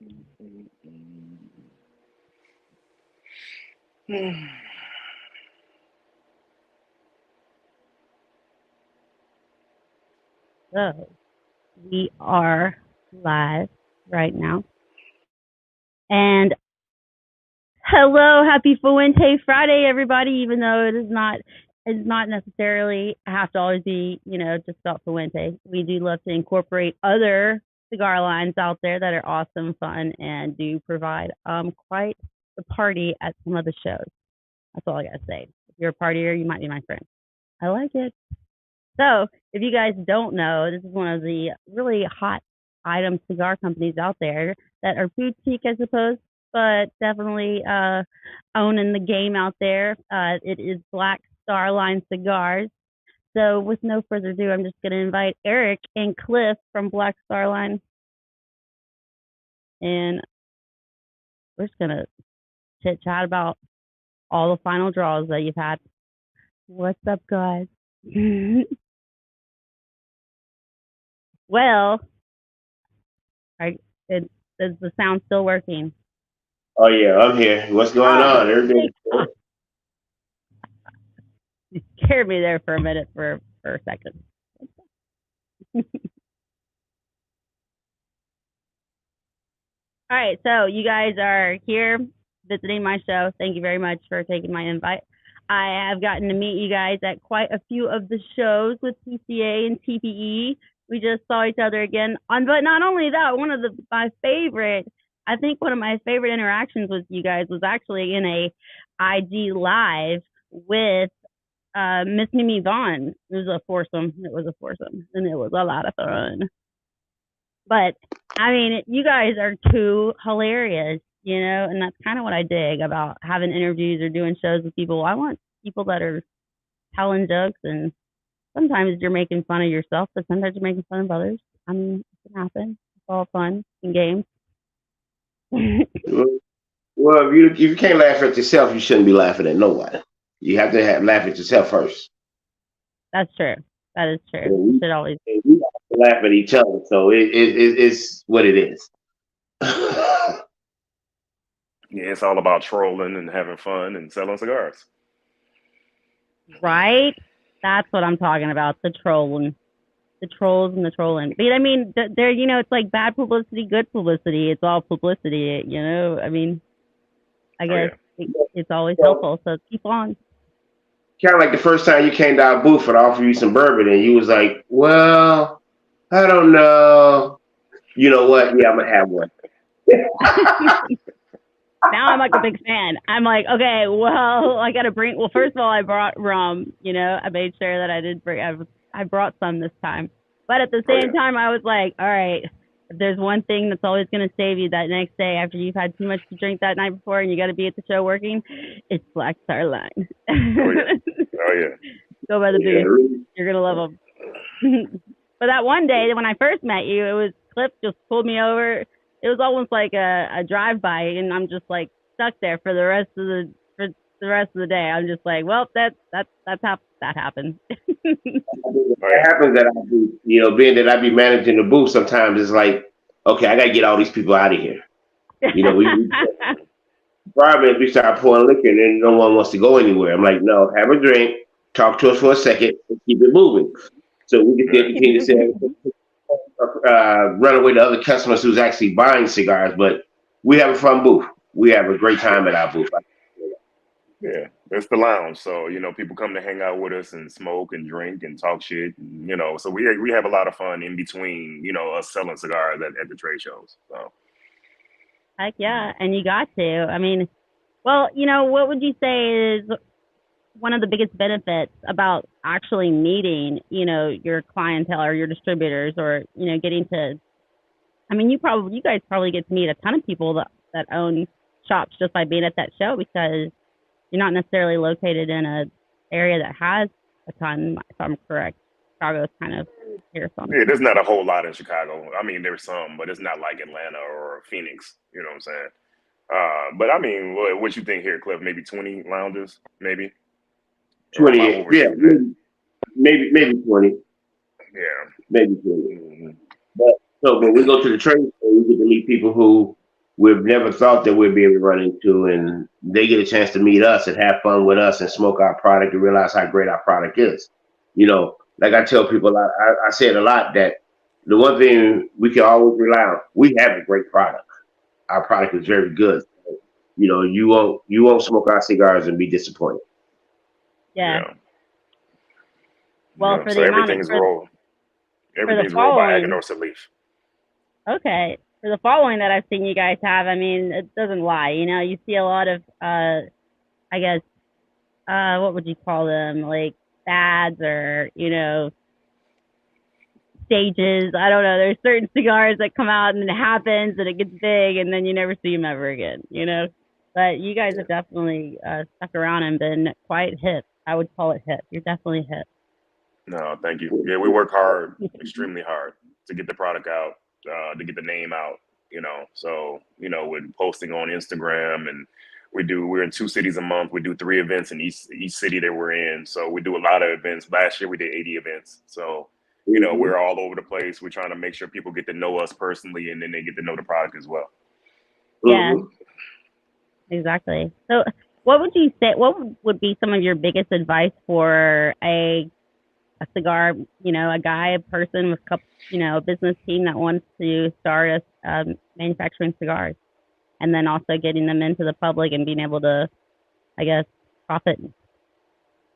So we are live right now. And hello, happy Fuente Friday, everybody, even though it's not necessarily have to always be, just about Fuente. We do love to incorporate other cigar lines out there that are awesome, fun, and do provide quite the party at some of the shows. That's all I gotta say. If you're a partier, you might be my friend. I like it. So, if you guys don't know, this is one of the really hot item cigar companies out there that are boutique, I suppose, but definitely owning the game out there. It is Black Star Line Cigars. So, with no further ado, I'm just going to invite Aric and Cliff from Black Star Line, and we're just going to chit chat about all the final draws that you've had. What's up, guys? Well, is the sound still working? Oh yeah, I'm here. What's going on? Everything. You scared me there for a minute for a second. All right, so you guys are here visiting my show. Thank you very much for taking my invite. I have gotten to meet you guys at quite a few of the shows with PCA and TPE. We just saw each other again. But not only that, one of my favorite interactions with you guys was actually in a IG live with Miss Mimi Vaughn. It was a foursome, and it was a lot of fun. But I mean, you guys are too hilarious, and that's kind of what I dig about having interviews or doing shows with people. I want people that are telling jokes, and sometimes you're making fun of yourself, but sometimes you're making fun of others. I mean, it can happen. It's all fun and games. Well, if you can't laugh at yourself, you shouldn't be laughing at nobody. You have to laugh at yourself first. That's true. That is true. We should always have to laugh at each other, so it's what it is. Yeah, it's all about trolling and having fun and selling cigars. Right? That's what I'm talking about. The trolling. The trolls and the trolling. But I mean, they're, it's like bad publicity, good publicity. It's all publicity, I mean, I guess it's always helpful. So keep on. Kind of like the first time you came to our booth and I offered you some bourbon, and you was like, "Well, I don't know. You know what? Yeah, I'm gonna have one." Now I'm like a big fan. I'm like, okay, well, I gotta bring. Well, first of all, I brought rum. I made sure that I did bring. I brought some this time, but at the same time, I was like, all right, if there's one thing that's always gonna save you that next day after you've had too much to drink that night before and you got to be at the show working, it's Black Star Line. Oh yeah. Go by the booth. You're gonna love them. But that one day when I first met you, it was Cliff just pulled me over. It was almost like a drive-by, and I'm just like stuck there for the rest of the day. I'm just like, well, that's how that happened. What happens that I do, being that I be managing the booth, sometimes it's like, okay, I gotta get all these people out of here. We start pouring liquor, and then no one wants to go anywhere. I'm like, no, have a drink, talk to us for a second, and keep it moving, so we can continue to say. Run away to other customers who's actually buying cigars, but we have a fun booth. We have a great time at our booth. Yeah, it's the lounge, so people come to hang out with us and smoke and drink and talk shit. So we have a lot of fun in between, us selling cigars at the trade shows. So. Heck yeah, and you got to. I mean, well, what would you say is one of the biggest benefits about actually meeting, your clientele or your distributors, or getting to, I mean, you guys probably get to meet a ton of people that own shops just by being at that show, because you're not necessarily located in an area that has a ton, if I'm correct. Chicago's kind of here. Yeah, there's not a whole lot in Chicago. I mean, there's some, but it's not like Atlanta or Phoenix. You know what I'm saying? But I mean, what you think here, Cliff? Maybe 20 lounges, maybe. 20, yeah, maybe 20. Yeah, maybe 20. But we go to the trade show, we get to meet people who we've never thought that we'd be able to run into, and they get a chance to meet us and have fun with us and smoke our product and realize how great our product is. You know, like I tell people, I say it a lot that the one thing we can always rely on, we have a great product. Our product is very good. You know, you won't smoke our cigars and be disappointed. Yeah. Yeah. Well, Yeah. for So the amount of for the everything's rolled by following, Aganorsa leaf. okay, for the following that I've seen you guys have, I mean, it doesn't lie. You know, you see a lot of, I guess, what would you call them? Like fads or stages. I don't know. There's certain cigars that come out and it happens and it gets big and then you never see them ever again. You know, but you guys have definitely stuck around and been quite hip. I would call it hip. You're definitely hip. No, thank you. Yeah, we work hard, extremely hard, to get the product out, to get the name out. So with posting on Instagram, and we're in 2 cities a month. We do 3 events in each city that we're in. So we do a lot of events. Last year we did 80 events. So Mhm. we're all over the place. We're trying to make sure people get to know us personally, and then they get to know the product as well. Yeah, Mhm. exactly. So, what would you say? What would be some of your biggest advice for a cigar? A guy, a person with a business team that wants to start manufacturing cigars, and then also getting them into the public and being able to, I guess, profit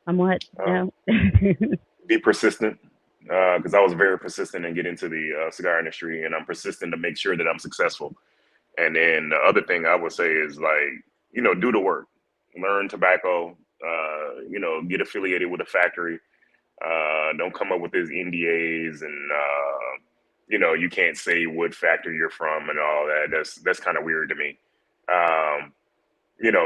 somewhat. Um, be persistent, because I was very persistent in getting into the cigar industry, and I'm persistent to make sure that I'm successful. And then the other thing I would say is, like, do the work, learn tobacco, get affiliated with a factory. Don't come up with these NDAs, and you can't say what factory you're from and all that. That's kind of weird to me. Um,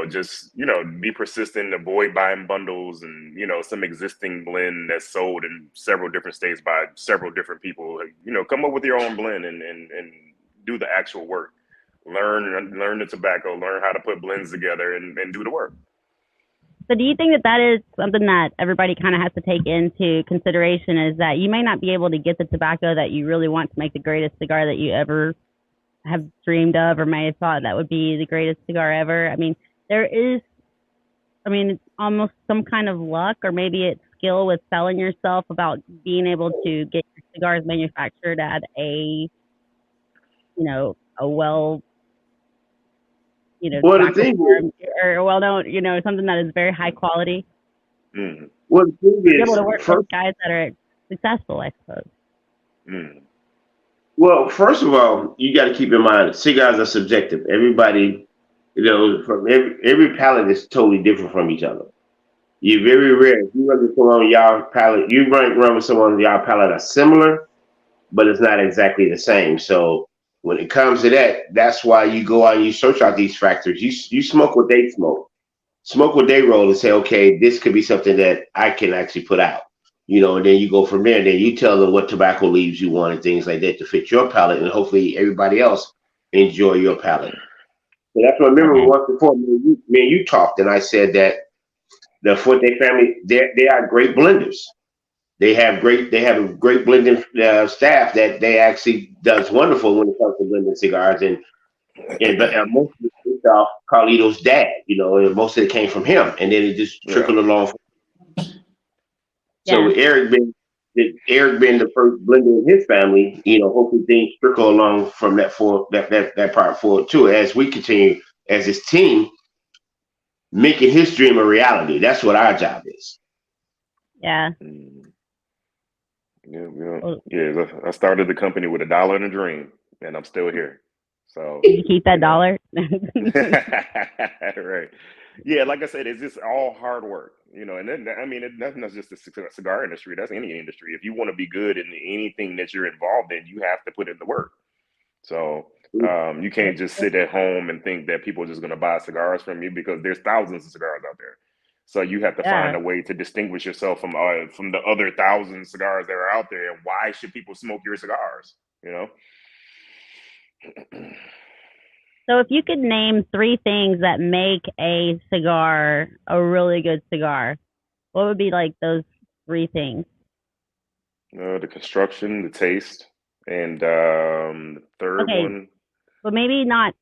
just be persistent, avoid buying bundles, and some existing blend that's sold in several different states by several different people. Like, come up with your own blend, and do the actual work. Learn the tobacco, learn how to put blends together, and do the work. So do you think that that is something that everybody kind of has to take into consideration, is that you may not be able to get the tobacco that you really want to make the greatest cigar that you ever have dreamed of or may have thought that would be the greatest cigar ever? I mean, there is, I mean, it's almost some kind of luck or maybe it's skill with selling yourself about being able to get your cigars manufactured at a well, Well, the tobacco thing is, farm or well known, something that is very high quality. Mm, well, the thing Be able is, to work with first, guys that are successful, I suppose. mm, well, first of all, you got to keep in mind cigars are subjective. Everybody, from every palate is totally different from each other. You're very rare. If you run with someone on y'all palate, you run with someone on y'all palate are similar, but it's not exactly the same. So when it comes to that, that's why you go out and you search out these factors. You smoke what they smoke what they roll, and say, okay, this could be something that I can actually put out. And then you go from there, and then you tell them what tobacco leaves you want and things like that to fit your palate, and hopefully everybody else enjoy your palate. So that's what I remember Okay. once before me and you talked, and I said that the Forte family, they are great blenders. They have a great blending staff that they actually does wonderful when it comes to blending cigars, and most of it is off Carlito's dad, and most of it came from him, and then it just yeah. trickled along. So Yeah. Eric being the first blender in his family, hopefully things trickle along from that part forward too, as we continue as his team making his dream a reality. That's what our job is. Yeah. Mm, yeah, yeah, Well, yeah. I started the company with $1 and a dream, and I'm still here. So, did you keep that you know, dollar? right. Yeah, like I said, it's just all hard work, and then, I mean, nothing that's just the cigar industry. That's any industry. If you want to be good in anything that you're involved in, you have to put in the work. So you can't just sit at home and think that people are just going to buy cigars from you, because there's thousands of cigars out there. So you have to Yeah. find a way to distinguish yourself from the other thousand cigars that are out there. And why should people smoke your cigars? You know. So if you could name three things that make a cigar a really good cigar, what would be like those three things? The construction, the taste, and the third Okay, one. but maybe not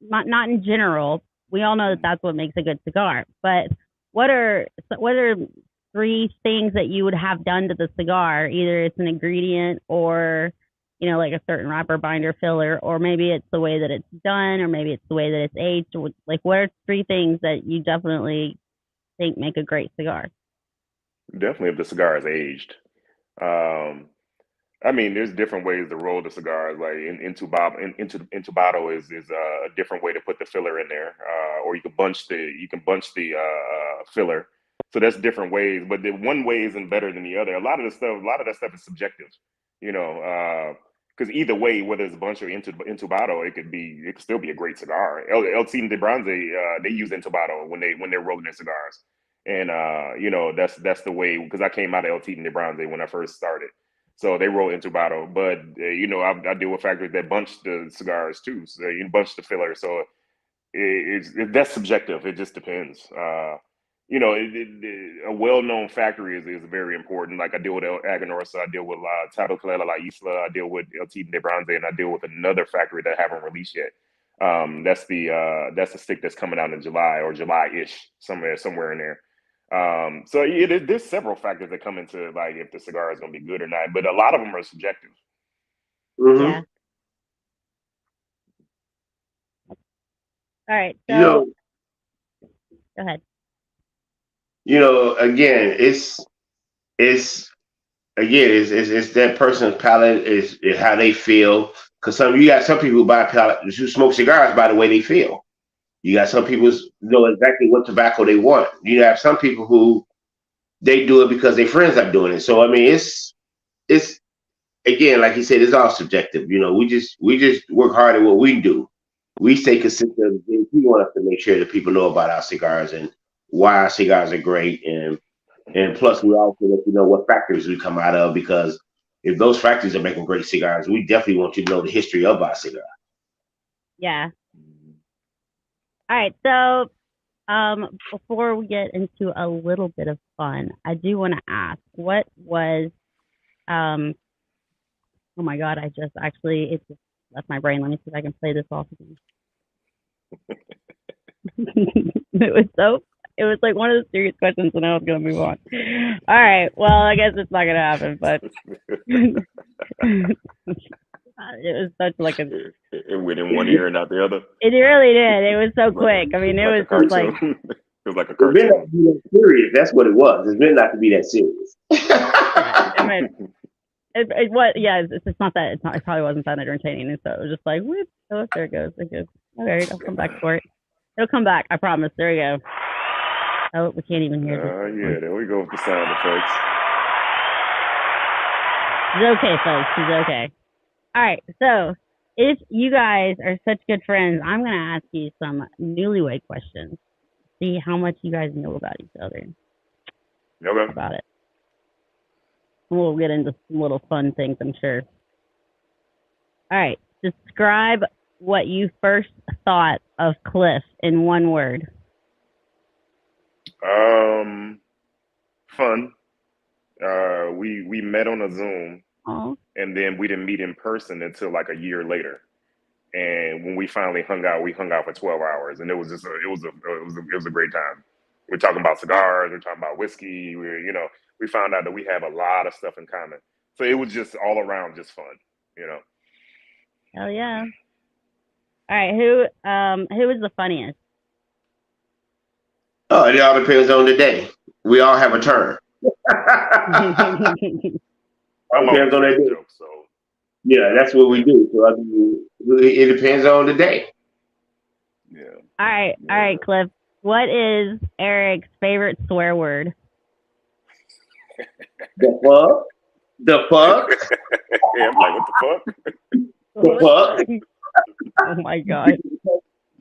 not in general. We all know that that's what makes a good cigar. But what are 3 things that you would have done to the cigar? Either it's an ingredient or like a certain wrapper, binder, filler, or maybe it's the way that it's done, or maybe it's the way that it's aged. Like, what are 3 things that you definitely think make a great cigar? Definitely, if the cigar is aged. I mean, there's different ways to roll the cigars. Like intubado is a different way to put the filler in there, or you can bunch the filler. So that's different ways, but the one way isn't better than the other. A lot of that stuff is subjective, because either way, whether it's bunch or intubado, it could still be a great cigar. El Tigre de Bronze, they use intubado when they're rolling their cigars, and that's the way, because I came out of El Tigre de Bronze when I first started. So they roll intubado, but I deal with factories that bunch the cigars too. So you bunch the filler, so that's subjective. It just depends. A well-known factory is very important. Like I deal with El Aganorsa, I deal with Tado Calella La Isla, I deal with El Tigre de Bronze, and I deal with another factory that I haven't released yet. That's the stick that's coming out in July or July-ish, somewhere in there. So there's several factors that come into like if the cigar is going to be good or not, but a lot of them are subjective. Mm-hmm. Yeah. All right. So go ahead. Again, it's that person's palate is how they feel. Because you got some people who smoke cigars by the way they feel. You got some people who know exactly what tobacco they want. You have some people who they do it because their friends are doing it. So I mean, it's again, like you said, it's all subjective. We just work hard at what we do. We stay consistent. We want us to make sure that people know about our cigars and why our cigars are great, and plus we also let you know what factories we come out of, because if those factories are making great cigars, we definitely want you to know the history of our cigar. Yeah. All right. So before we get into a little bit of fun, I do want to ask, what was oh my God, it just left my brain. Let me see if I can play this off again. It was like one of the serious questions, and I was going to move on. All right. Well, I guess it's not going to happen, but it was such like it went in one ear and out the other. It really did. It was so quick. I mean, it was just like it was like a cartoon. It's been not to be that serious. That's what it was. It's been not to be that serious. It's not that. It probably wasn't that entertaining, and so it was just like, whoop, oh, there it goes. All right, I'll come back for it. It'll come back. I promise. There we go. Oh, we can't even hear this. Yeah, there we go with the sound effects. He's okay, folks. He's okay. All right, so if you guys are such good friends, I'm going to ask you some newlywed questions. See how much you guys know about each other. Okay. About it. We'll get into some little fun things, I'm sure. All right, describe what you first thought of Cliff in one word. Fun. We met on a Zoom. Aww. And then we didn't meet in person until like a year later. And when we finally hung out for 12 hours, and it was a great time. We're talking about cigars, we're talking about whiskey. We found out that we have a lot of stuff in common. So it was just all around just fun, Hell yeah! All right, who is the funniest? Oh, it all depends on the day. We all have a turn. Depends on that day. Joke, so. Yeah, that's what we do. So I mean, it depends on the day. Yeah. All right, Cliff. What is Aric's favorite swear word? The fuck? The fuck? Yeah, I'm like, what the fuck? The fuck? Oh my God.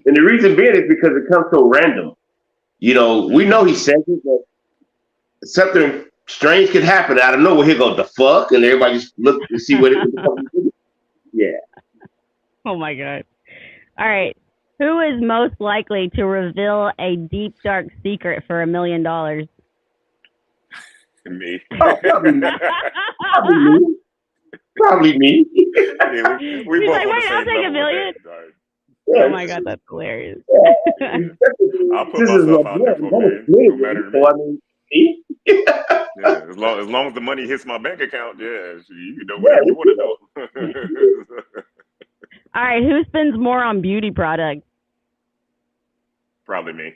And the reason being is because it comes so random. We know he says it, but something strange could happen out of nowhere. He'll go, the fuck? And everybody just look to see what it is. Yeah. Oh my God. All right. Who is most likely to reveal a deep, dark secret for $1 million? Me. Oh, probably me. Probably me. Yeah, we He's both like, on the wait, same I'll take level $1 million. with that. Oh my god, that's hilarious. I'll put This is myself what out there for a that is million. me. No matter to me. So I mean, see? Yeah, as long as the money hits my bank account, yeah, you can do Yeah, whatever you want to do. All right, who spends more on beauty products? Probably me,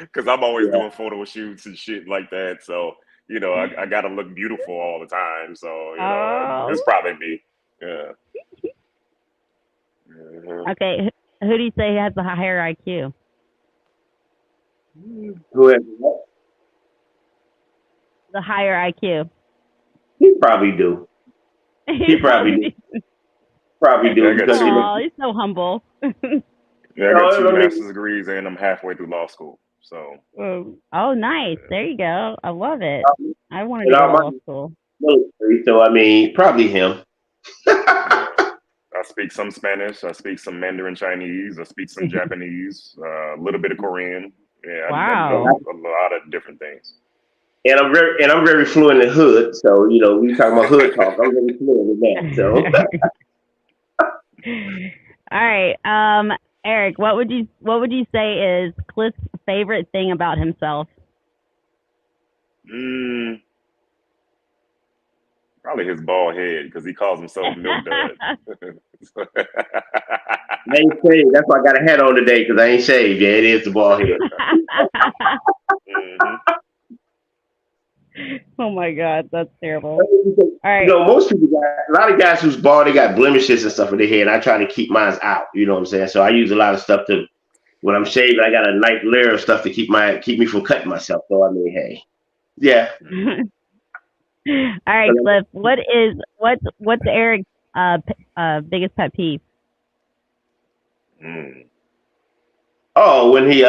because I'm always doing photo shoots and shit like that. So I got to look beautiful all the time. So it's probably me. Yeah. Mhm. Okay, who do you say has the higher IQ? Who has what? The higher IQ. He probably do. He probably do. Probably do Yeah, I got because two. Aw, he's so humble. Yeah, I got two I mean, master's degrees, and I'm halfway through law school. So Oh, nice. There you go. I love it. I wanted and to go all to my law school. military, so I mean, probably him. yeah, I speak some Spanish. I speak some Mandarin Chinese. I speak some Japanese. A little bit of Korean. Yeah, I Wow. know a lot of different things. And I'm very fluent in hood. So we talking about hood talk. I'm very fluent with that. So All right. Aric, what would you say is Cliff's favorite thing about himself? Mm, Probably his bald head because he calls himself Milk Dud. I ain't shaved. That's why I got a hat on today because I ain't shaved. Yeah, it is the bald head. Mhm. Oh my god, that's terrible. All right. Most people got a lot of guys who's bald. They got blemishes and stuff in their hair. And I try to keep mine out. You know what I'm saying? So I use a lot of stuff to when I'm shaving. I got a nice layer of stuff to keep me from cutting myself. So I mean, hey, yeah. All right, Cliff. What's Eric's biggest pet peeve? Mm. Oh, when he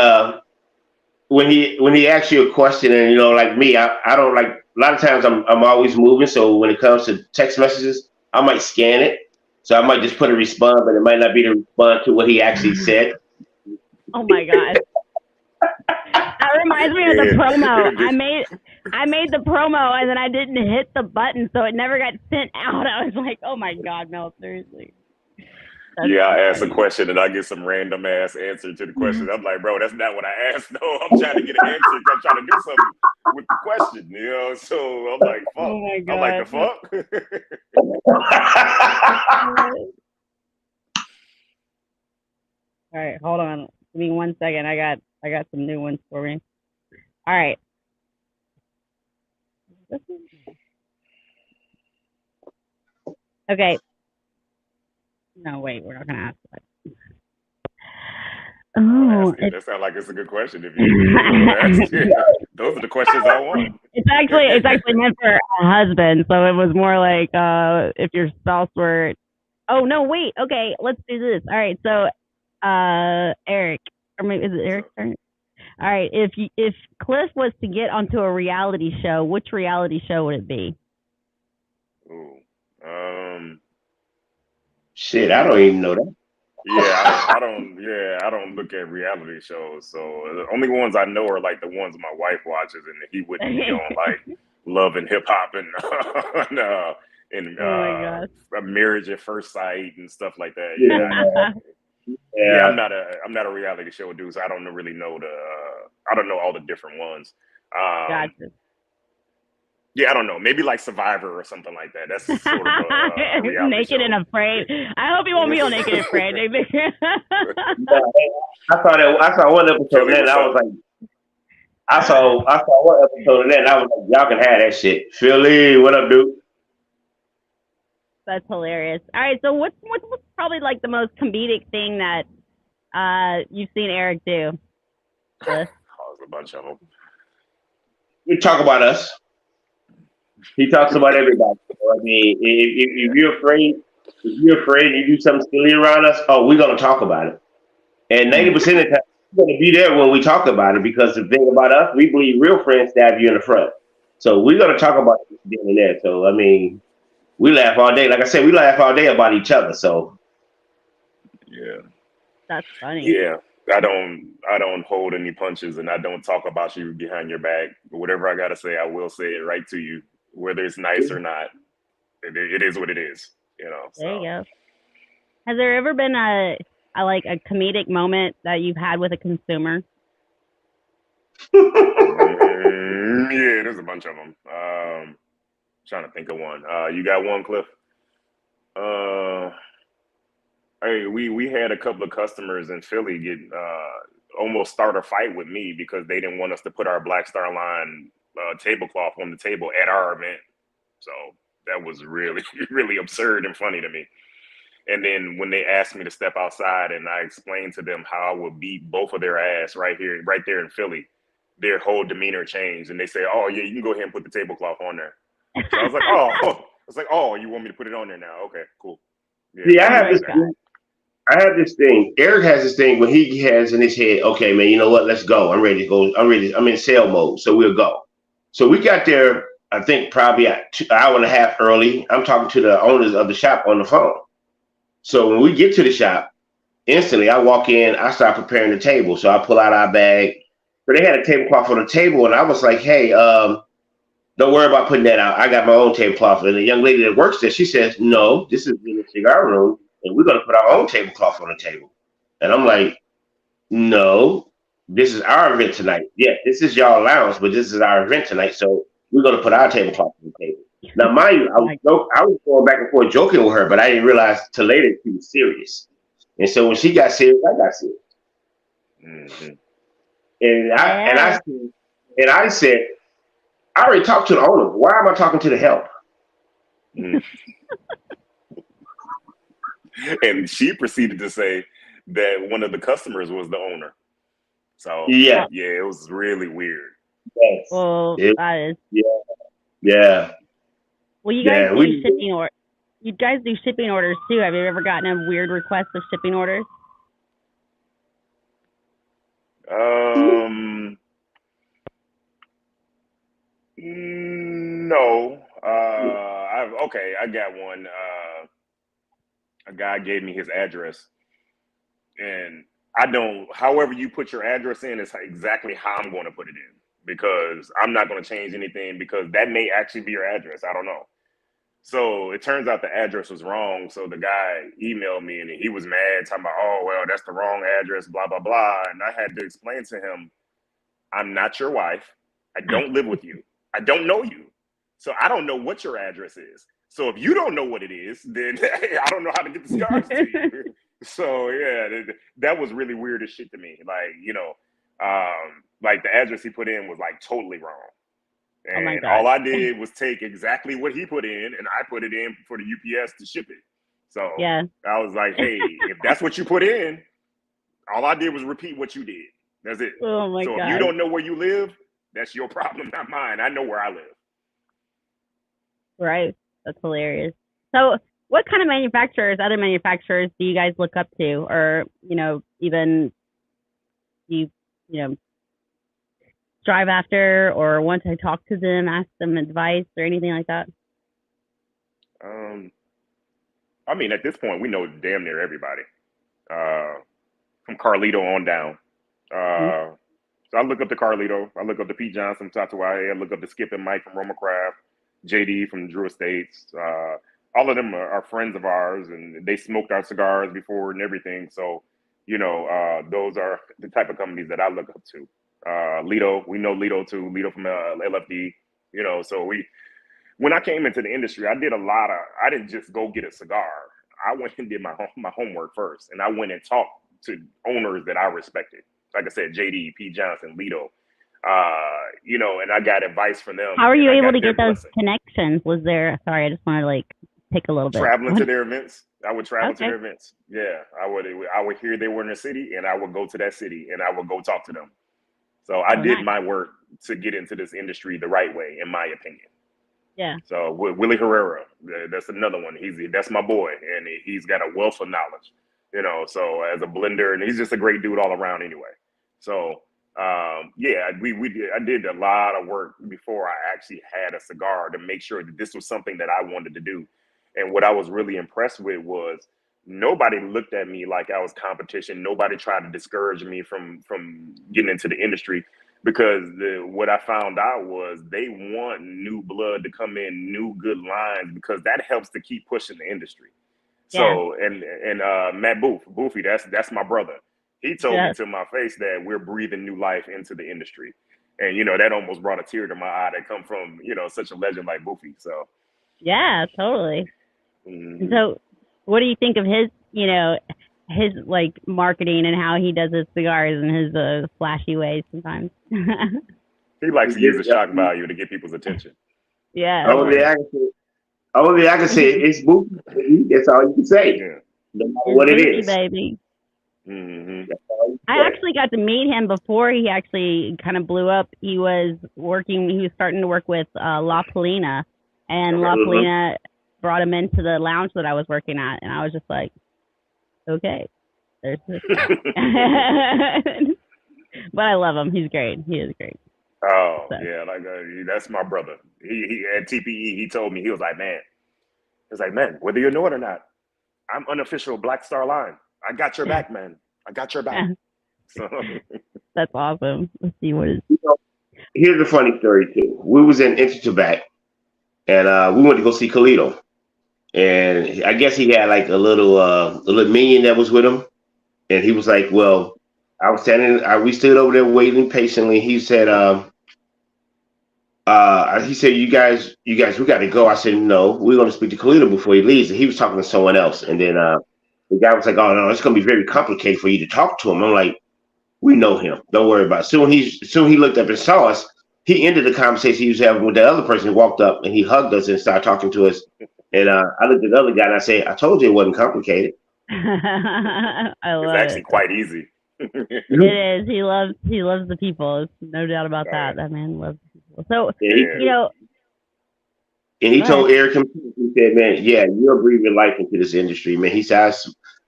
asks you a question and like me, I don't like a lot of times I'm always moving. So when it comes to text messages, I might scan it. So I might just put a response, but it might not be the response to what he actually said. Oh my god. That reminds me of the promo. I made the promo and then I didn't hit the button, so it never got sent out. I was like, oh my god, Mel, seriously. That's Yeah, I so ask a funny. question and I get some random ass answer to the question. I'm like, bro, that's not what I asked. No, I'm trying to get an answer. I'm trying to do something with the question, So I'm like, fuck. Oh my I'm like, the god. fuck? All right, hold on. Give me 1 second. I got some new ones for me. All right. Okay. No, wait. We're not gonna ask that. Oh, Ask it. That sounds like it's a good question. If you want to ask it, those are the questions I want. it's actually meant for a husband, so it was more like if your spouse were. Oh no, wait. Okay, let's do this. All right, so Aric, or maybe is it Eric's turn? All right, if Cliff was to get onto a reality show, which reality show would it be? Ooh. Shit, I don't even know that. Yeah, I don't look at reality shows. So the only ones I know are like the ones my wife watches, and he wouldn't be on like Love and Hip Hop and Oh my gosh. a Marriage at First Sight and stuff like that. Yeah. I'm not a reality show dude, so I don't really know I don't know all the different ones. Gotcha. Yeah, I don't know. Maybe like Survivor or something like that. That's sort of a reality Naked show. and Afraid. I hope you won't be on Naked and Afraid. I saw one episode of that and I was like, I saw one episode of that and I was like, y'all can have that shit. Philly, what up, dude? That's hilarious. All right, so what's probably like the most comedic thing that you've seen Aric do? There's a bunch of them. You talk about us. He talks about everybody. I mean, if you're afraid, you do something silly around us, we're gonna talk about it. And 90% of the time, we're gonna be there when we talk about it because the thing about us, we believe real friends stab you in the front. So we're gonna talk about it being there. So I mean, we laugh all day. Like I said, we laugh all day about each other. So yeah, that's funny. Yeah, I don't hold any punches, and I don't talk about you behind your back. But whatever I gotta say, I will say it right to you, whether it's nice or not. It is what it is. There you go. Has there ever been a like a comedic moment that you've had with a consumer? Yeah, there's a bunch of them. Trying to think of one. You got one, Cliff? Uh, hey, we had a couple of customers in Philly get almost start a fight with me because they didn't want us to put our Black Star Line tablecloth on the table at our event. So that was really, really absurd and funny to me. And then when they asked me to step outside and I explained to them how I would beat both of their ass right there in Philly, their whole demeanor changed. And they say, "Oh yeah, you can go ahead and put the tablecloth on there." So I was like, "Oh, you want me to put it on there now? Okay, cool." Yeah, See, Oh my god. I have this thing. Eric has this thing when he has in his head, okay, man, you know what? Let's go. I'm ready to go. I'm in sale mode, so we'll go. So we got there, I think probably an hour and a half early. I'm talking to the owners of the shop on the phone. So when we get to the shop, instantly I walk in, I start preparing the table. So I pull out our bag. So they had a tablecloth on the table, and I was like, hey, don't worry about putting that out. I got my own tablecloth. And the young lady that works there, she says, no, this is in the cigar room, and we're going to put our own tablecloth on the table. And I'm like, no, this is our event tonight. Yeah, this is y'all lounge, but this is our event tonight. So we're going to put our tablecloth on the table. Now, mind you, I was going back and forth joking with her, but I didn't realize till later she was serious. And so when she got serious, I got serious. Mm-hmm. And I said, I already talked to the owner. Why am I talking to the help? Mm. And she proceeded to say that one of the customers was the owner. So yeah, it was really weird. Yes. Well, that is. Yeah. Well, you guys do shipping or you guys do shipping orders too. Have you ever gotten a weird request of shipping orders? No. I got one. A guy gave me his address, and however you put your address in is exactly how I'm going to put it in, because I'm not going to change anything, because that may actually be your address. I don't know. So it turns out the address was wrong. So the guy emailed me and he was mad, talking about, oh, well, that's the wrong address, blah, blah, blah. And I had to explain to him, I'm not your wife. I don't live with you. I don't know you. So I don't know what your address is. So if you don't know what it is, then I don't know how to get the cigars to you. So yeah, that was really weird as shit to me. Like, like the address he put in was like totally wrong. And all I did was take exactly what he put in, and I put it in for the UPS to ship it. So yeah. I was like, hey, if that's what you put in, all I did was repeat what you did. That's it. Oh my God. If you don't know where you live, that's your problem, not mine. I know where I live. Right. That's hilarious. So what kind of other manufacturers do you guys look up to? Or, even you strive after, or want to talk to them, ask them advice or anything like that? I mean, at this point, we know damn near everybody. From Carlito on down. So I look up to Carlito. I look up to Pete Johnson from Tatuaje. I look up to Skip and Mike from Roma Craft. JD from Drew Estates. All of them are friends of ours, and they smoked our cigars before and everything. So, those are the type of companies that I look up to. Lito, we know Lito too. Lito from LFD. So when I came into the industry, I didn't just go get a cigar. I went and did my homework first, and I went and talked to owners that I respected. Like I said, JD, Pete Johnson, Lito. And I got advice from them. How are you able to get those connections? Was there? Sorry, I just want to pick a little bit. Traveling to their events. I would travel to their events. Yeah, I would hear they were in a city, and I would go to that city, and I would go talk to them. So I did my work to get into this industry the right way, in my opinion. Yeah. So Willie Herrera, that's another one. That's my boy, and he's got a wealth of knowledge. So as a blender, and he's just a great dude all around anyway. So I did a lot of work before I actually had a cigar to make sure that this was something that I wanted to do. And what I was really impressed with was nobody looked at me like I was competition. Nobody tried to discourage me from getting into the industry, because what I found out was they want new blood to come in, new good lines, because that helps to keep pushing the industry. So and Matt Boofy, that's my brother. He told me to my face that we're breathing new life into the industry. And that almost brought a tear to my eye that come from, such a legend like Boofy. So yeah, totally. So what do you think of his, his like marketing and how he does his cigars and his flashy ways sometimes? He likes to use the shock value to get people's attention. Yeah. Only I can say it's Booty, baby. That's all you can say. Yeah. No matter what it is. Baby. I actually got to meet him before he actually kind of blew up. He was starting to work with La Polina, and La Polina brought him into the lounge that I was working at, and I was just like, okay, there's this guy. But I love him. He's great. He is great. Oh, yeah, that's my brother. He at TPE, he told me, he was like, man, whether you know it or not, I'm unofficial Black Star Line. I got your back, man. I got your back. So. That's awesome. Let's see what is. Here's a funny story too. We was in Intertabac, and we went to go see Carlito, and I guess he had like a little minion that was with him, and he was like, "Well, I was standing. We stood over there waiting patiently." He said, you guys, we got to go." I said, "No, we're going to speak to Carlito before he leaves." And he was talking to someone else, and then the guy was like, "Oh no, it's going to be very complicated for you to talk to him." I'm like, "We know him. Don't worry about it." Soon he looked up and saw us. He ended the conversation he was having with the other person. He walked up and he hugged us and started talking to us. And I looked at the other guy and I said, "I told you it wasn't complicated." It's actually quite easy. It is. He loves the people. There's no doubt about that. That man loves the people. So and he told Aric and Cliff, he said, "Man, yeah, you're breathing life into this industry, man." He said,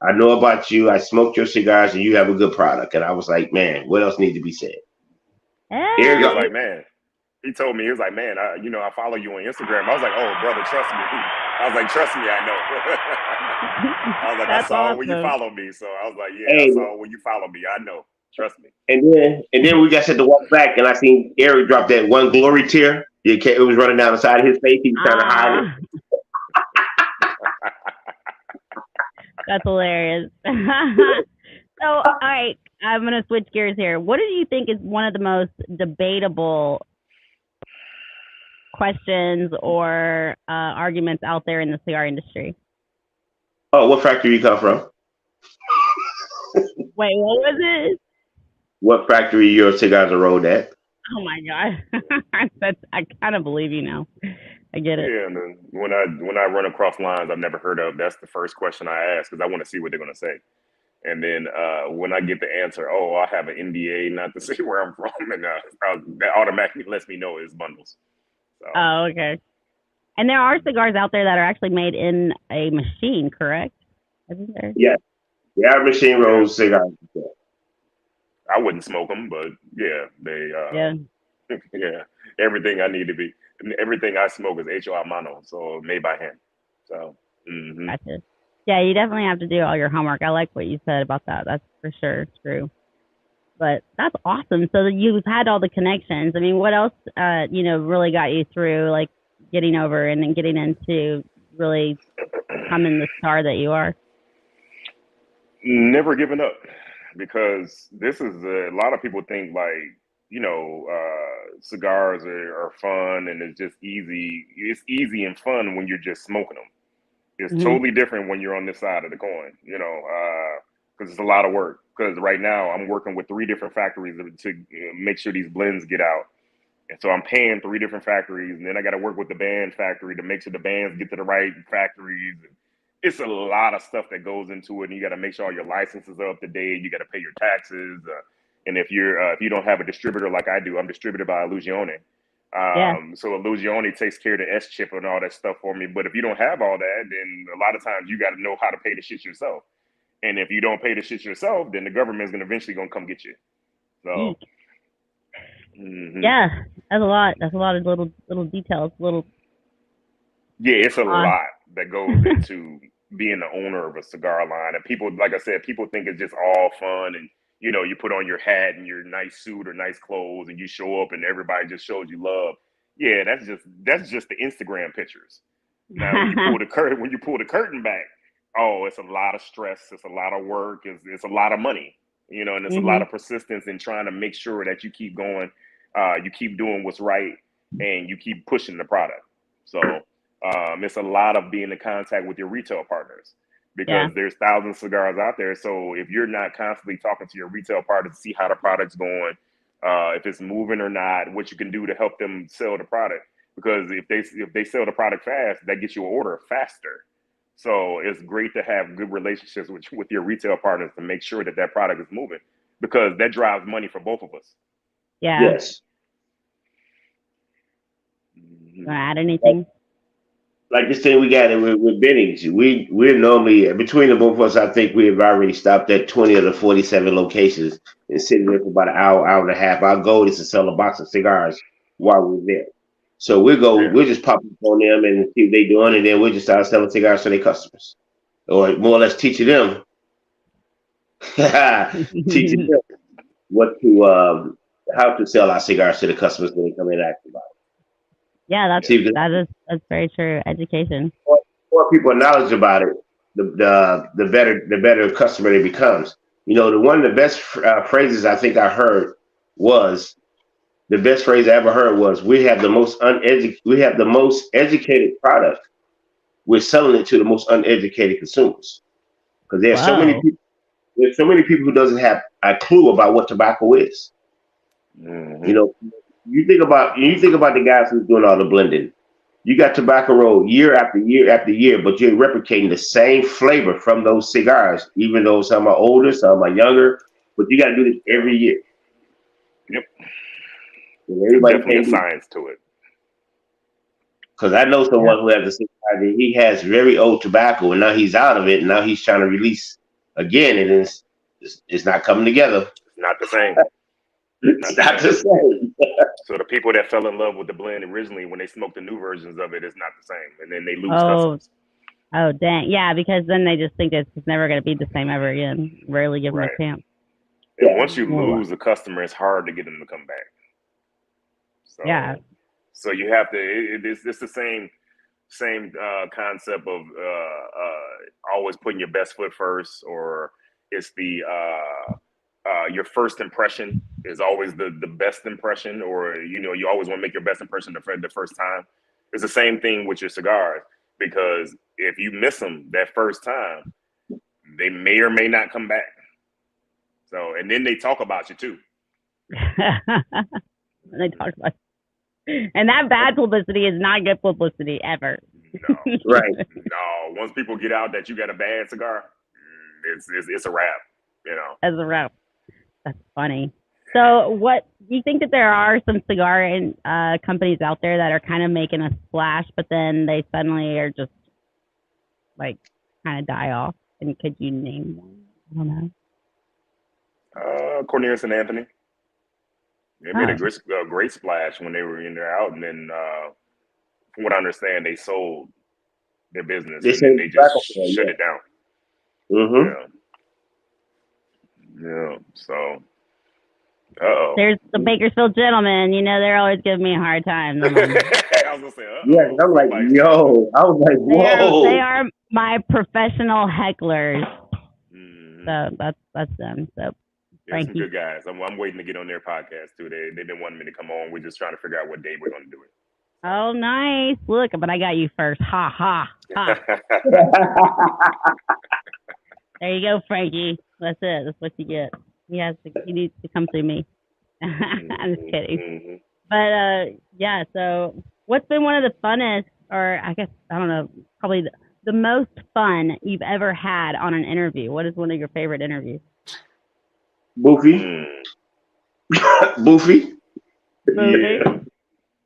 I know about you. I smoked your cigars and you have a good product." And I was like, "Man, what else needs to be said?" Aric was like, "Man," he told me, he was like, "Man, I follow you on Instagram." I was like, "Oh, brother, trust me." I was like, "Trust me, I know." I was like, "I saw when you follow me." So I was like, "Yeah, I saw when you follow me. I know. Trust me." And then we got set to walk back, and I seen Aric drop that one glory tear. It was running down the side of his face. He was trying to hide it. That's hilarious. So, all right, I'm going to switch gears here. What do you think is one of the most debatable questions or arguments out there in the cigar industry? Oh, what factory you come from? Wait, what was it? What factory your cigars are rolled at? Oh my God, I kind of believe you now. I get it. Yeah, and when I run across lines I've never heard of, that's the first question I ask because I want to see what they're going to say. And then when I get the answer, "Oh, I have an NDA not to say where I'm from," and that automatically lets me know it's bundles. So. Oh, okay. And there are cigars out there that are actually made in a machine, correct? Isn't there? Yeah, there are machine rolled cigars. I wouldn't smoke them, but yeah, they yeah, everything I smoke is HOI mono, so made by hand. So Gotcha. Yeah, you definitely have to do all your homework. I like what you said about that. That's for sure true. But that's awesome. So you've had all the connections. I mean, what else really got you through like getting over and then getting into really becoming the star that you are? Never giving up. Because this is a lot of people think like, cigars are fun and it's just easy. It's easy and fun when you're just smoking them. It's totally different when you're on this side of the coin, because it's a lot of work. Because right now I'm working with 3 different factories to make sure these blends get out. And so I'm paying 3 different factories, and then I got to work with the band factory to make sure the bands get to the right factories. It's a lot of stuff that goes into it, and you got to make sure all your licenses are up to date. You got to pay your taxes, and if you don't have a distributor like I do, I'm distributed by Illusione. So Illusione takes care of the S chip and all that stuff for me. But if you don't have all that, then a lot of times you got to know how to pay the shit yourself. And if you don't pay the shit yourself, then the government's eventually gonna come get you. So. Yeah, that's a lot. That's a lot of little details. Yeah, it's a lot that goes into being the owner of a cigar line. And people, like I said, people think it's just all fun and you put on your hat and your nice suit or nice clothes and you show up and everybody just shows you love. Yeah, that's just the Instagram pictures. Now when you pull the curtain back, Oh, it's a lot of stress. It's a lot of work. It's a lot of money, and it's a lot Mhm. of persistence in trying to make sure that you keep going, you keep doing what's right, and you keep pushing the product. So it's a lot of being in contact with your retail partners Yeah. because there's thousands of cigars out there. So if you're not constantly talking to your retail partners to see how the product's going, if it's moving or not, what you can do to help them sell the product, because if they sell the product fast, that gets you an order faster. So it's great to have good relationships with your retail partners to make sure that that product is moving, because that drives money for both of us. Yeah. Yes. You want to add Like, anything? like this thing we got it with Bennings. We're normally between the both of us. I think we've already stopped at 20 of the 47 locations and sitting there for about an hour, hour and a half. Our goal is to sell a box of cigars while we're there. So Yeah. we'll just pop up on them and see what they're doing, and then we'll just start selling cigars to their customers, or more or less teaching them, teaching them what to how to sell our cigars to the customers when they come in and ask about Yeah, it. See, because that's very true. Education. more people have knowledge about it, the better customer it becomes. One of the best phrases I think I heard was the best phrase I ever heard was, we have the most educated product. We're selling it to the most uneducated consumers because Whoa. there's so many people who doesn't have a clue about what tobacco is. Mm-hmm. You know, you think about the guys who's doing all the blending. You got tobacco roll year after year after year, but you're replicating the same flavor from those cigars, even though some are older, some are younger. But you got to do this every year. Yep. And There's everybody definitely a can't do it. science to it. Because I know Yeah. someone who has a cigar that he has very old tobacco, and now he's out of it, and now he's trying to release again, and it's not coming together. It's not the same. It's Not the not the same. same. So the people that fell in love with the blend originally, when they smoked the new versions of it, it's not the same, and then they lose Oh. customers. Oh, dang. Yeah, because then they just think it's never going to be the same ever again. Rarely give them a Right. chance. And Yeah. once you Well, lose a customer, it's hard to get them to come back. yeah. So you have to. It's the same concept of always putting your best foot first, or it's the your first impression is always the best impression, or you always want to make your best impression the first time. It's the same thing with your cigars, because if you miss them that first time, they may or may not come back. So, and then they talk about you too. They talk about, and that bad publicity is not good publicity ever. No, Right. no. Once people get out that you got a bad cigar, it's a wrap. As a rep, that's funny. So, what do you think that there are some cigar companies out there that are kind of making a splash, but then they suddenly are just like kind of die off? And could you name one? I don't know. Cornelius and Anthony. They made Oh, a great splash when they were in there out, and then from what I understand, they sold their business They and then say they just tobacco for shut yeah. it down. Mm-hmm. Yeah, yeah. So, uh-oh. there's the Bakersfield gentlemen. You know, they're always giving me a hard time. I was gonna say, Yeah, uh-oh. I'm like, Somebody's tripping. yo. I was like, They whoa. are my professional hecklers. Mm-hmm. So that's them. So There's some Frankie. good guys. I'm waiting to get on their podcast too. They've been wanting me to come on. We're just trying to figure out what day we're gonna do it. Oh, nice. Look, but I got you first. Ha ha ha. There you go, Frankie. That's it. That's what you get. He needs to come through me. I'm just kidding. Mm-hmm. But yeah. So, what's been one of the funnest, or I guess I don't know, probably the most fun you've ever had on an interview? What is one of your favorite interviews? Boofy. Mm. Boofy. Yeah.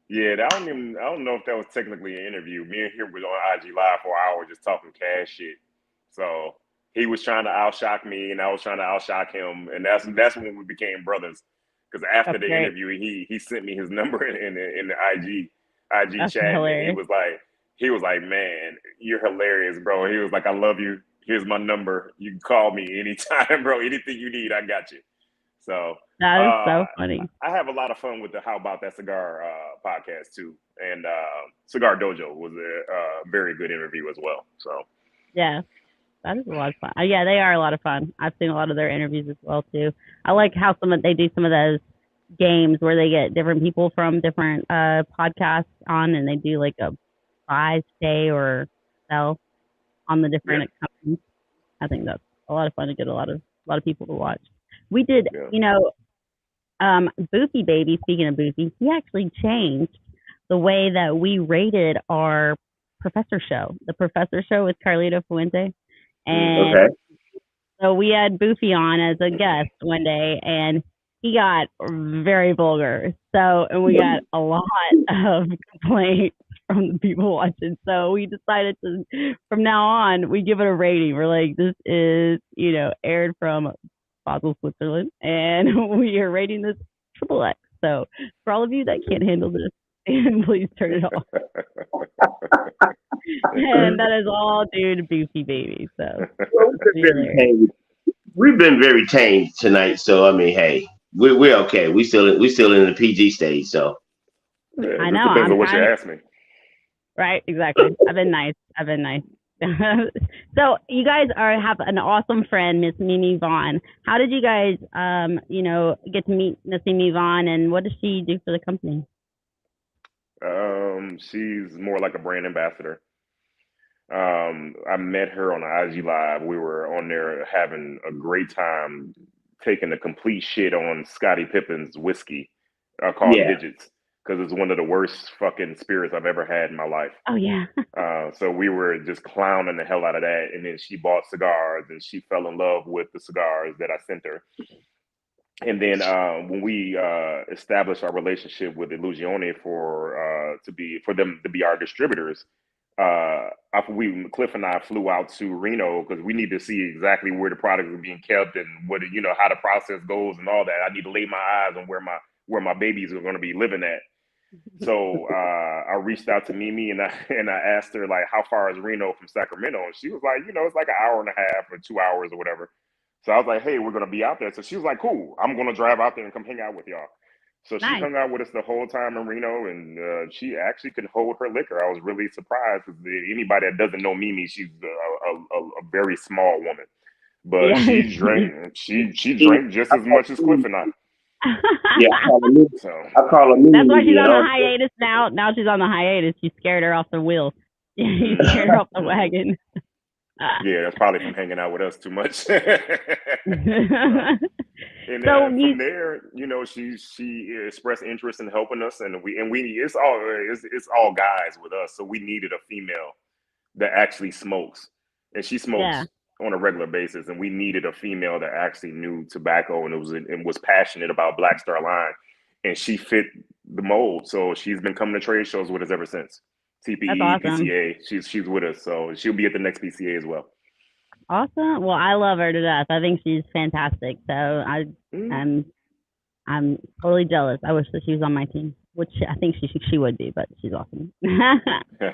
Yeah, I don't know if that was technically an interview. Me and him was on IG Live for an hour just talking cash shit. So he was trying to outshock me, and I was trying to outshock him, and that's when we became brothers. Because after That's the great. interview, he sent me his number in the IG That's chat, and hilarious. he was like, man, you're hilarious, bro. He was like, I love you. Here's my number. You can call me anytime, bro. Anything you need, I got you. So That is so funny. I have a lot of fun with the How About That Cigar podcast too, and Cigar Dojo was a very good interview as well. So Yeah. That is a lot of fun. Yeah, they are a lot of fun. I've seen a lot of their interviews as well too. I like how they do some of those games where they get different people from different podcasts on, and they do like a prize day or sell on the different companies. I think that's a lot of fun to get a lot of people to watch. We did, Boofy Baby. Speaking of Boofy, he actually changed the way that we rated our Professor Show. The Professor Show with Carlito Fuente, and so we had Boofy on as a guest one day, and he got very vulgar. So, and we got a lot of complaints from the people watching. So we decided to, from now on, we give it a rating. We're like, this is, aired from Basel, Switzerland, and we are rating this XXX. So for all of you that can't handle this, please turn it off. And that is all due to Boofy Baby. So we've been very tame tonight. So I mean, hey, we're okay. We still in the PG stage. So I know. Depends on what you ask me. Right. Exactly. I've been nice. So you guys have an awesome friend, Miss Mimi Vaughn. How did you guys, get to meet Miss Mimi Vaughn, and what does she do for the company? She's more like a brand ambassador. I met her on IG Live. We were on there having a great time, taking the complete shit on Scottie Pippen's whiskey called Digits, because it's one of the worst fucking spirits I've ever had in my life. Oh, yeah. So we were just clowning the hell out of that. And then she bought cigars, and she fell in love with the cigars that I sent her. And then when we established our relationship with Illusione for them to be our distributors, Cliff and I flew out to Reno because we need to see exactly where the product is being kept and how the process goes and all that. I need to lay my eyes on where my babies are going to be living at. So I reached out to Mimi and I asked her, like, how far is Reno from Sacramento? And she was like, it's like an hour and a half or 2 hours or whatever. So I was like, hey, we're going to be out there. So she was like, cool, I'm going to drive out there and come hang out with y'all. So she hung out with us the whole time in Reno, and she actually could hold her liquor. I was really surprised. Anybody that doesn't know Mimi, she's a very small woman, but she drank just as much as Cliff and I. Yeah, I call her Mimi. That's why she's on the hiatus now. Now she's on the hiatus. You scared her off the wheel. You scared her off the wagon. Yeah, that's probably from hanging out with us too much. And from there, she expressed interest in helping us, and it's all guys with us. So we needed a female that actually smokes, and she smokes on a regular basis, and we needed a female that actually knew tobacco and was passionate about Black Star Line, and she fit the mold. So she's been coming to trade shows with us ever since. TPE, awesome. PCA, she's with us, so she'll be at the next PCA as well. Awesome. Well, I love her to death. I think she's fantastic. So I'm totally jealous. I wish that she was on my team, which I think she would be, but she's awesome. But all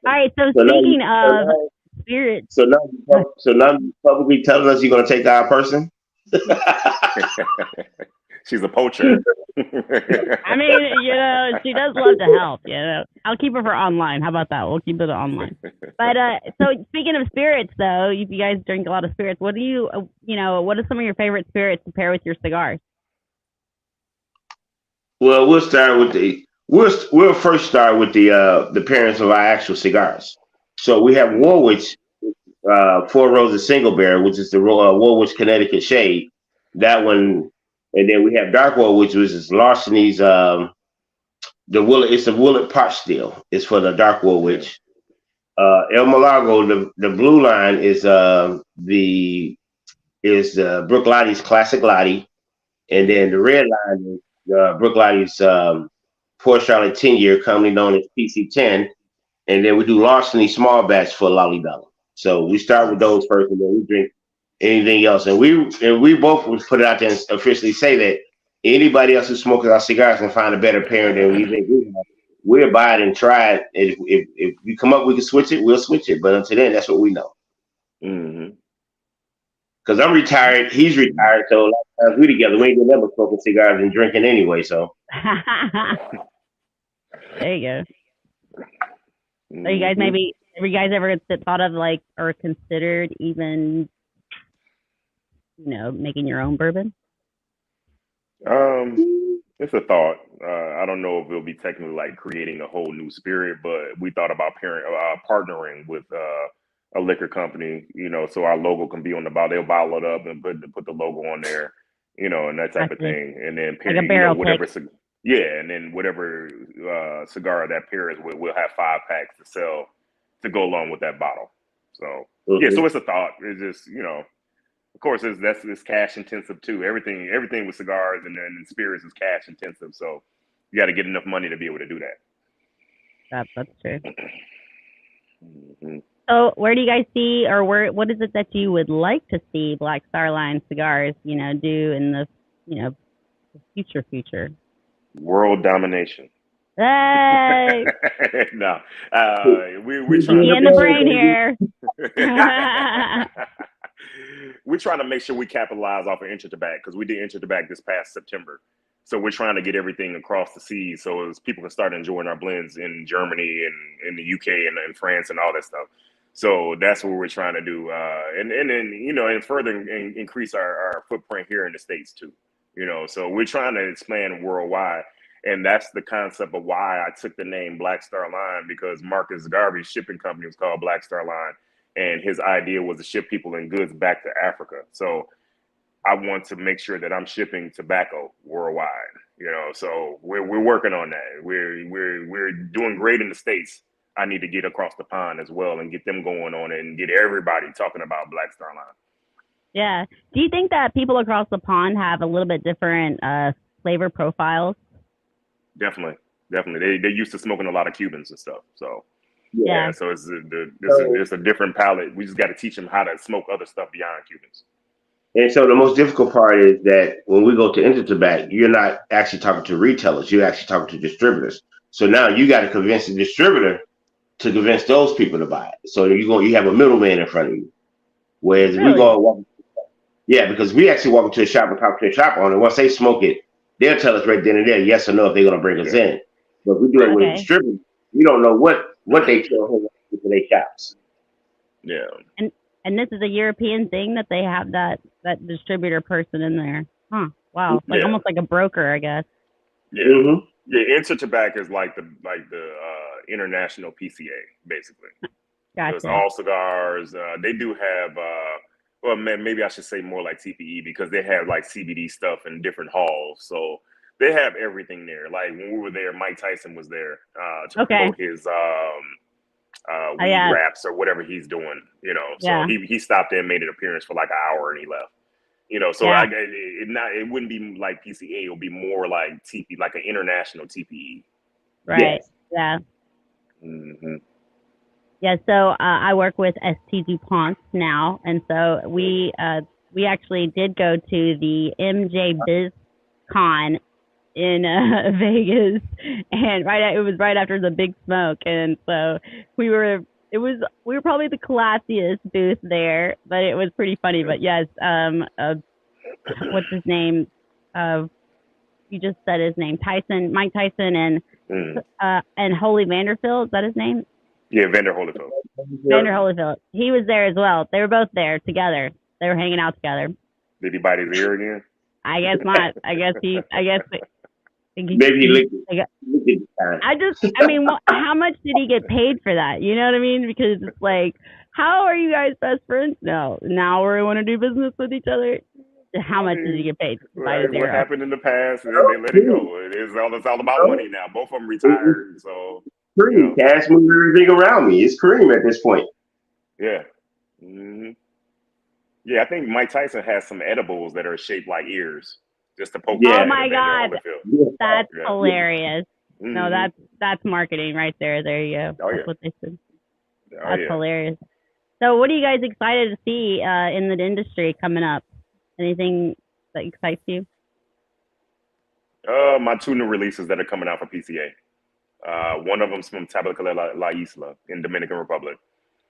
right. So speaking of spirits, so now you publicly telling us you're going to take our person. She's a poacher. I mean, she does love to help. I'll keep her for online. How about that? We'll keep it online. But so speaking of spirits, though, you guys drink a lot of spirits. What do what are some of your favorite spirits to pair with your cigars? Well, we'll first start with the pairings of our actual cigars. So we have Warwick, Four Roses Single Barrel, which is the Warwick Connecticut shade. That one. And then we have Dark Wood, which is Larceny's, it's a Willet pot still. It's for the Dark Wood witch. El Malago, the blue line is Brook Lottie's Classic Lottie. And then the red line is Brook Lottie's Port Charlotte 10-year, commonly known as PC10. And then we do Larceny small batch for Lolly Bella. So we start with those first, and then we drink anything else. And we both would put it out there and officially say that anybody else who smokes our cigars can find a better pairing than we think we have. We'll buy it and try it. If we come up, we can switch it, we'll switch it. But until then, that's what we know. Because I'm retired, he's retired, so a lot of times we together, we ain't gonna never smoking cigars and drinking anyway, so. There you go. So you guys maybe Have you guys ever thought of like or considered even, making your own bourbon? It's a thought. I don't know if it'll be technically like creating a whole new spirit, but we thought about partnering with a liquor company, so our logo can be on the bottle. They'll bottle it up and put the logo on there, and that type of Actually, thing. And then like a barrel whatever, pick. yeah, and then whatever cigar that pairs with, we'll have 5 packs to sell to go along with that bottle. So yeah, so it's a thought. It's just of course, it's cash intensive too. Everything with cigars and spirits is cash intensive. So you got to get enough money to be able to do that. That's true. Mm-hmm. So, where do you guys see, or what is it that you would like to see Black Star Line Cigars, do in the, future? World domination. Hey, No, we're trying in the brain here. We're trying to make sure we capitalize off of Intertabac because we did Intertabac this past September. So we're trying to get everything across the seas so as people can start enjoying our blends in Germany and in the UK and France and all that stuff. So that's what we're trying to do, and then and further increase our footprint here in the States too. So we're trying to expand worldwide, and that's the concept of why I took the name Black Star Line, because Marcus Garvey's shipping company was called Black Star Line, and his idea was to ship people and goods back to Africa. So I want to make sure that I'm shipping tobacco worldwide. So we're working on that. We're doing great in the States. I need to get across the pond as well and get them going on it and get everybody talking about Black Star Line. Yeah. Do you think that people across the pond have a little bit different flavor profiles? Definitely. They're used to smoking a lot of Cubans and stuff. So yeah. So it's a different palate. We just got to teach them how to smoke other stuff beyond Cubans. And so the most difficult part is that when we go to Intertabac, you're not actually talking to retailers. You're actually talking to distributors. So now you got to convince the distributor to convince those people to buy it. So you have a middleman in front of you. Whereas really? we go, because we actually walk into a shop and talk to a shop owner. Once they smoke it, they'll tell us right then and there, yes or no, if they're going to bring us in. But if we do it with a distributor, we don't know what they tell him for their shops. Yeah. And this is a European thing that they have that distributor person in there. Huh. Wow. Like almost like a broker, I guess. Yeah. Mm-hmm. Yeah. Intertabac is like the international PCA, basically. Gotcha. It's all cigars. They do have well, maybe I should say more like TPE, because they have like CBD stuff in different halls. So they have everything there. Like when we were there, Mike Tyson was there to promote his weed wraps or whatever he's doing, So he stopped there and made an appearance for like an hour and he left. So it wouldn't be like PCA, it would be more like TP, like an international TPE. Right. Yes. Yeah. Mm-hmm. Yeah, so I work with ST DuPont now, and so we actually did go to the MJ BizCon in Vegas, and it was right after the big smoke, and so we were probably the classiest booth there, but it was pretty funny. But yes, what's his name? You just said his name, Mike Tyson, and Holy Vanderbilt. Is that his name? Yeah, Vander Holyfield. Vander Holyfield. He was there as well. They were both there together. They were hanging out together. Did he bite his ear again? I guess not. Maybe he licked it. How much did he get paid for that? You know what I mean? Because it's like, how are you guys best friends? No, now we want to do business with each other. How much did he get paid? What happened in the past, and they let it go. It's all about money now. Both of them retired, so. Cream, cash move everything around me. It's cream at this point. Yeah. Mm-hmm. Yeah, I think Mike Tyson has some edibles that are shaped like ears, just to poke. Oh my God, that's hilarious. Mm-hmm. No, that's marketing right there. There you go. That's what they said. That's hilarious. So, what are you guys excited to see in the industry coming up? Anything that excites you? My 2 new releases that are coming out for PCA. One of them's from Tabacalera La Isla in Dominican Republic.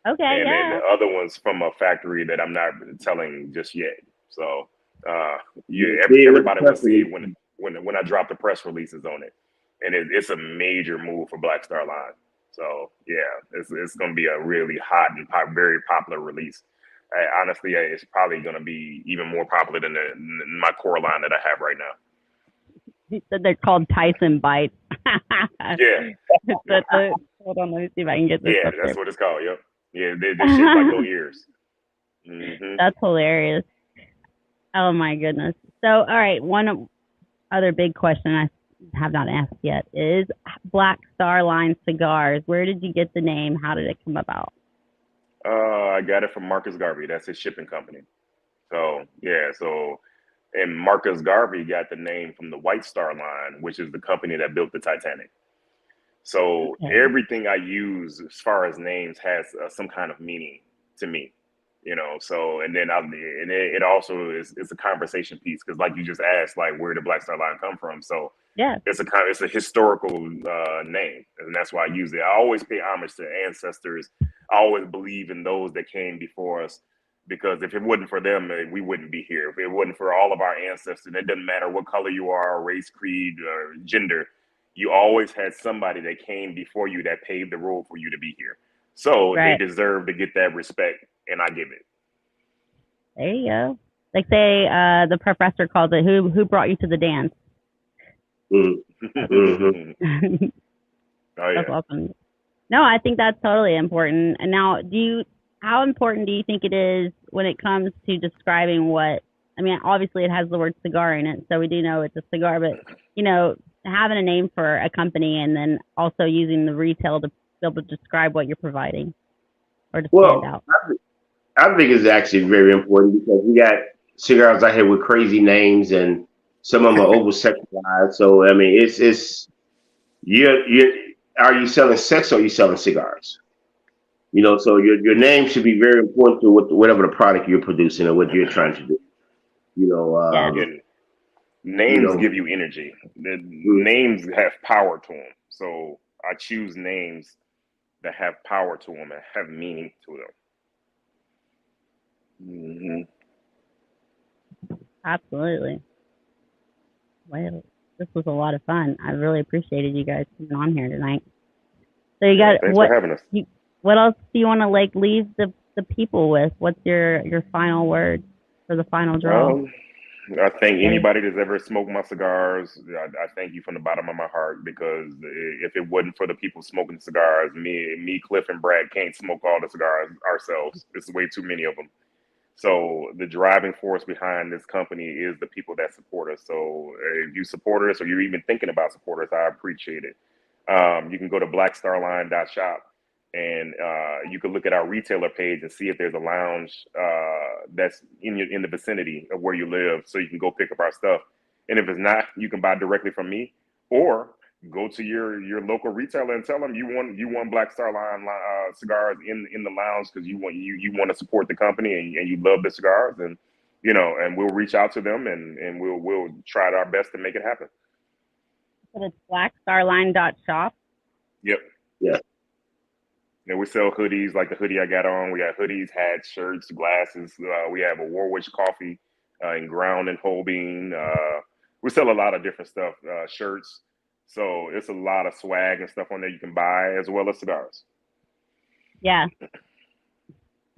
Okay, and then the other one's from a factory that I'm not telling just yet. So everybody will see it when I drop the press releases on it. And it's a major move for Black Star Line. So yeah, it's going to be a really hot and very popular release. Honestly, it's probably going to be even more popular than my core line that I have right now. You said they're called Tyson Bites. Yeah. Hold on, let me see if I can get this Yeah, up that's there. what it's called. Yep. Yeah, they're shaped like little ears. Mm-hmm. That's hilarious. Oh my goodness. So, all right, one other big question I have not asked yet is Black Star Line Cigars. Where did you get the name? How did it come about? I got it from Marcus Garvey. That's his shipping company. So yeah, and Marcus Garvey got the name from the White Star Line, which is the company that built the Titanic. So Okay. everything I use as far as names has some kind of meaning to me, So and then it also is it's a conversation piece because like you just asked, like where did Black Star Line come from? So Yeah. it's a historical name, and that's why I use it. I always pay homage to ancestors. I always believe in those that came before us. Because if it wasn't for them, we wouldn't be here. If it wasn't for all of our ancestors, it doesn't matter what color you are, race, creed, or gender, you always had somebody that came before you that paved the road for you to be here. So they Right. deserve to get that respect, and I give it. There you go. Like say the professor calls it, who brought you to the dance? Mm-hmm. Oh yeah. That's awesome. No, I think that's totally important. And now, how important do you think it is when it comes to describing what? I mean, obviously it has the word cigar in it, so we do know it's a cigar. But having a name for a company and then also using the retail to be able to describe what you're providing or to stand out. I think it's actually very important because we got cigars out here with crazy names and some of them are over sexualized. So I mean, it's you are you selling sex or are you selling cigars? So your name should be very important to whatever the product you're producing or what you're trying to do. Yeah. Again, names give you energy. The mm, names have power to them. So I choose names that have power to them and have meaning to them. Absolutely. Well, this was a lot of fun. I really appreciated you guys coming on here tonight. So you got Thanks for having us. what else do you want to leave the people with? What's your final word for the final draw? I thank anybody that's ever smoked my cigars. I thank you from the bottom of my heart because if it wasn't for the people smoking cigars, me, Cliff, and Brad can't smoke all the cigars ourselves. It's way too many of them. So the driving force behind this company is the people that support us. So if you support us or you're even thinking about support us, I appreciate it. You can go to blackstarline.shop and you can look at our retailer page and see if there's a lounge that's in the vicinity of where you live, so you can go pick up our stuff. And if it's not, you can buy directly from me, or go to your local retailer and tell them you want Black Star Line cigars in the lounge because you want to support the company and you love the cigars, and and we'll reach out to them and we'll try our best to make it happen. So it's blackstarline.shop. Yep. Yeah. And we sell hoodies like the hoodie I got on. We got hoodies, hats, shirts, glasses. We have a Warwick coffee in ground and whole bean. We sell a lot of different stuff, shirts. So it's a lot of swag and stuff on there you can buy, as well as cigars. Yeah.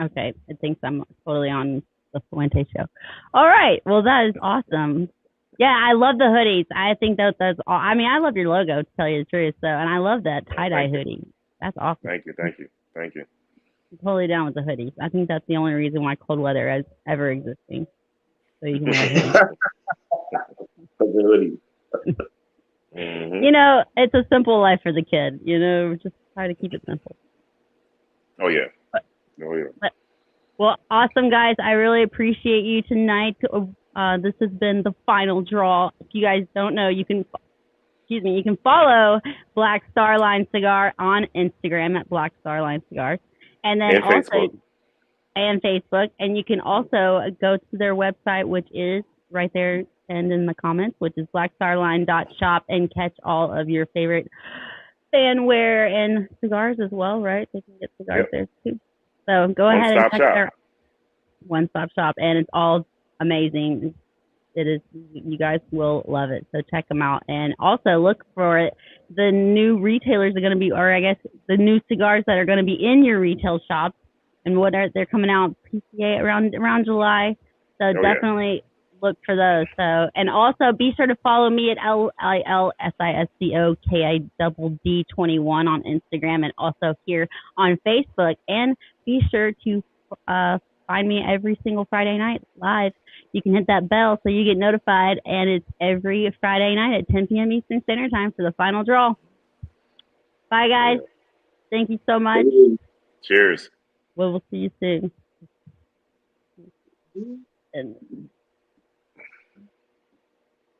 Okay. I think I'm totally on the Fuente show. All right. Well, that is awesome. Yeah, I love the hoodies. I think that's all. I mean, I love your logo, to tell you the truth. So, and I love that tie-dye hoodie. That's awesome. Thank you. I'm totally down with the hoodies. I think that's the only reason why cold weather is ever existing. So you can wear hoodies. It's a simple life for the kid. Just try to keep it simple. Oh yeah. Well, awesome, guys. I really appreciate you tonight. This has been the final draw. If you guys don't know, you can follow Black Star Line Cigar on Instagram at Black Star Line Cigars, and then Facebook. And you can also go to their website, which is right there and in the comments, which is blackstarline.shop, and catch all of your favorite fanware and cigars as well, right? They can get cigars there too. So go ahead and check their one-stop shop, and it's all amazing. It is, you guys will love it. So check them out, and also look for it. The new retailers are going to be, or I guess the new cigars that are going to be in your retail shops, and they're coming out PCA around July. So definitely look for those. So, and also be sure to follow me at LILSISCOKIDD21 on Instagram, and also here on Facebook. And be sure to find me every single Friday night live. You can hit that bell so you get notified, and it's every Friday night at 10 p.m. Eastern Standard Time for the final draw. Bye, guys. Thank you so much. Cheers. We'll see you soon. And